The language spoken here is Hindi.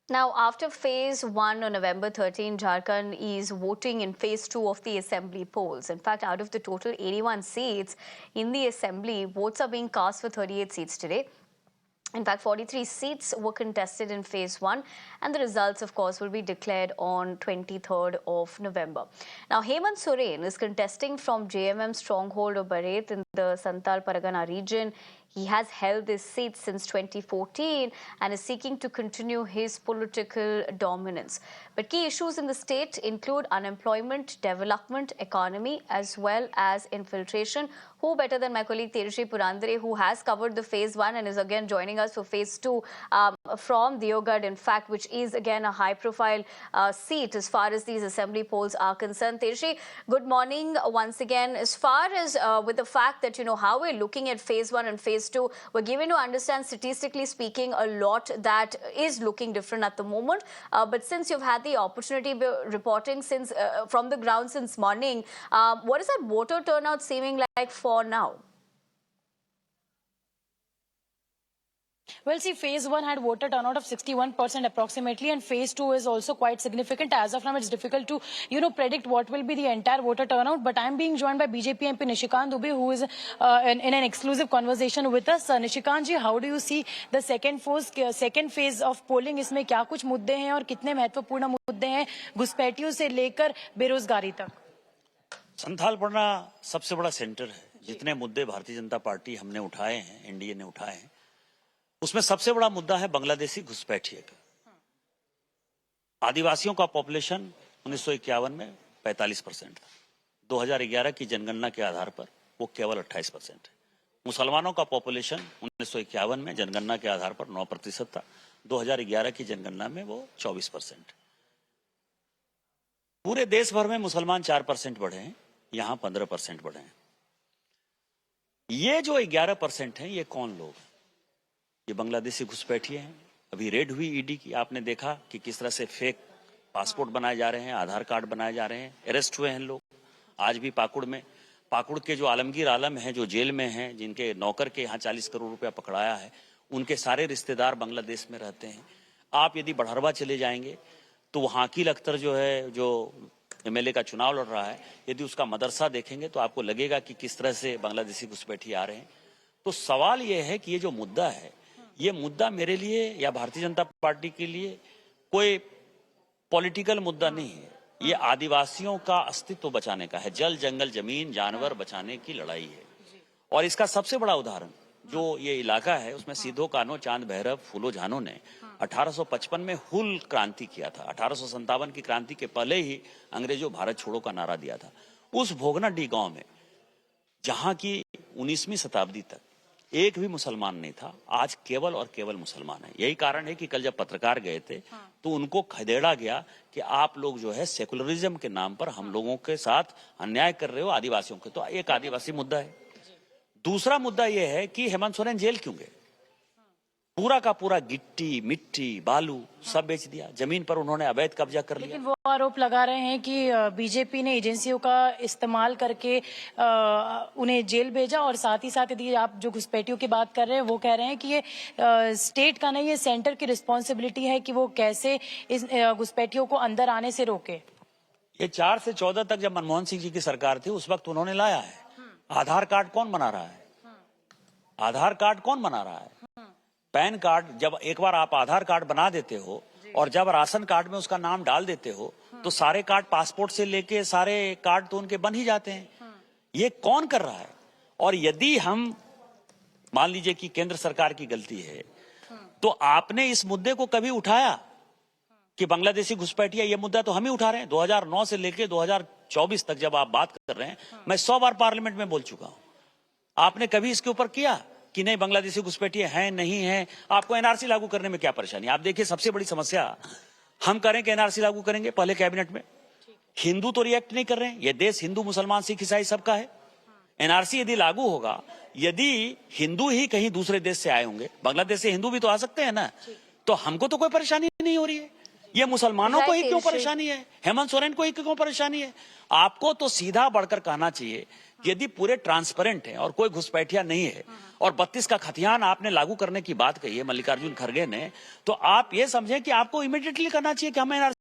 Now, after phase one on November 13, Jharkhand is voting in phase two of the assembly polls. In fact, out of the total 81 seats in the assembly, votes are being cast for 38 seats today. In fact, 43 seats were contested in phase one, and the results, of course, will be declared on 23rd of November. Now, Hemant Soren is contesting from JMM stronghold of Baret in the Santal Pargana region. He has held this seat since 2014 and is seeking to continue his political dominance. But key issues in the state include unemployment, development, economy, as well as infiltration. Who better than my colleague Terushi Purandare, who has covered the phase one and is again joining us for phase two from Deogarh, in fact, which is again a high-profile seat as far as these assembly polls are concerned. Terushi, good morning once again. As far as with the fact that, how we're looking at phase one and phase two, we're given to understand, statistically speaking, a lot that is looking different at the moment. But since you've had the opportunity reporting since from the ground since morning, what is that voter turnout seeming like for now? Well, see, phase one had voter turnout of 61% approximately, and phase two is also quite significant. As of now, it's difficult to, predict what will be the entire voter turnout. But I'm being joined by BJP MP Nishikant Dubey, who is in an exclusive conversation with us. Nishikant ji, how do you see the second phase of polling? इसमें क्या कुछ मुद्दे हैं और कितने महत्वपूर्ण मुद्दे हैं घुसपैठियों से लेकर बेरोजगारी तक? संथाल पड़ना सबसे बड़ा सेंटर है। जितने मुद्दे भारतीय जनता पार्टी हमने उठाए हैं, एनडीए ने उठाए हैं, उसमें सबसे बड़ा मुद्दा है बांग्लादेशी घुसपैठिए का। आदिवासियों का पॉपुलेशन 1951 में 45% था। 2011 की जनगणना के आधार पर वो केवल 28% है। मुसलमानों का पॉपुलेशन 1951 में जनगणना के आधार पर 9% था। 2011 की जनगणना में वो 24%। पूरे देश भर में मुसलमान 4% बढ़े हैं, यहां 15% बढ़े हैं। ये जो 11% हैं, ये कौन लोग हैं? ये बांग्लादेशी घुसपैठिए हैं। अभी रेड हुई ईडी की, आपने देखा कि किस तरह से फेक पासपोर्ट बनाए जा रहे हैं, आधार कार्ड बनाए जा रहे हैं। अरेस्ट हुए हैं लोग। आज भी पाकुड़ के जो आलमगीर आलम हैं, जो जेल में हैं, जिनके नौकर के यहाँ 40 करोड़ रुपया पकड़ाया है, उनके सारे रिश्तेदार बांग्लादेश में रहते हैं। आप यदि बढ़रवा चले जाएंगे तो वहाँ अकील अख्तर जो है, जो एमएलए का चुनाव लड़ रहा है, यदि उसका मदरसा देखेंगे तो आपको लगेगा कि किस तरह से बांग्लादेशी घुसपैठिए आ रहे हैं। तो सवाल ये है कि ये जो मुद्दा है, ये मुद्दा मेरे लिए या भारतीय जनता पार्टी के लिए कोई पॉलिटिकल मुद्दा नहीं है। ये आदिवासियों का अस्तित्व बचाने का है। जल, जंगल, जमीन, जानवर बचाने की लड़ाई है। और इसका सबसे बड़ा उदाहरण जो ये इलाका है, उसमें सीधो कान्हो, चांद भैरव, फूलो झानो ने 1855 में हुल क्रांति किया था। 1857 की क्रांति के पहले ही अंग्रेजों भारत छोड़ो का नारा दिया था। उस भोगनाडीह गांव में, जहां की 19वीं शताब्दी तक एक भी मुसलमान नहीं था, आज केवल और केवल मुसलमान है। यही कारण है कि कल जब पत्रकार गए थे तो उनको खदेड़ा गया कि आप लोग जो है सेकुलरिज्म के नाम पर हम लोगों के साथ अन्याय कर रहे हो, आदिवासियों के। तो एक आदिवासी मुद्दा है। दूसरा मुद्दा यह है कि हेमंत सोरेन जेल क्यों गए? पूरा का पूरा गिट्टी, मिट्टी, बालू सब बेच दिया। जमीन पर उन्होंने अवैध कब्जा कर लिया। लेकिन वो आरोप लगा रहे हैं कि बीजेपी ने एजेंसियों का इस्तेमाल करके उन्हें जेल भेजा, और साथ ही साथ यदि आप जो घुसपैठियों की बात कर रहे हैं, वो कह रहे हैं कि ये स्टेट का नहीं, ये सेंटर की रिस्पॉन्सिबिलिटी है कि वो कैसे इस घुसपैठियों को अंदर आने से रोके। ये 4 से 14 तक जब मनमोहन सिंह जी की सरकार थी, उस वक्त उन्होंने लाया है। आधार कार्ड कौन बना रहा है? आधार कार्ड कौन बना रहा है? पैन कार्ड, जब एक बार आप आधार कार्ड बना देते हो और जब राशन कार्ड में उसका नाम डाल देते हो, तो सारे कार्ड, पासपोर्ट से लेके सारे कार्ड तो उनके बन ही जाते हैं। ये कौन कर रहा है? और यदि हम मान लीजिए कि केंद्र सरकार की गलती है, तो आपने इस मुद्दे को कभी उठाया कि बांग्लादेशी घुसपैठिया? ये मुद्दा तो हम ही उठा रहे हैं। 2009 से लेके 2024 तक जब आप बात कर रहे हैं, मैं 100 बार पार्लियामेंट में बोल चुका हूं। आपने कभी इसके ऊपर किया कि नहीं बांग्लादेशी घुसपैठिए हैं, नहीं है? आपको एनआरसी लागू करने में क्या परेशानी? आप देखिए, सबसे बड़ी समस्या हम करें कि एनआरसी लागू करेंगे पहले कैबिनेट में, हिंदू तो रिएक्ट नहीं कर रहे हैं। ये देश हिंदू, मुसलमान, सिख, ईसाई सबका है। एनआरसी यदि लागू होगा, यदि हिंदू ही कहीं दूसरे देश से आए होंगे, बांग्लादेश से हिंदू भी तो आ सकते हैं ना, तो हमको तो कोई परेशानी नहीं हो रही है। ये मुसलमानों को ही क्यों परेशानी है? हेमंत सोरेन को ही क्यों परेशानी है? आपको तो सीधा बढ़कर कहना चाहिए यदि पूरे ट्रांसपेरेंट हैं और कोई घुसपैठिया नहीं है और 32 का खतियान आपने लागू करने की बात कही है मल्लिकार्जुन खड़गे ने, तो आप ये समझें कि आपको इमीडिएटली करना चाहिए कि हमें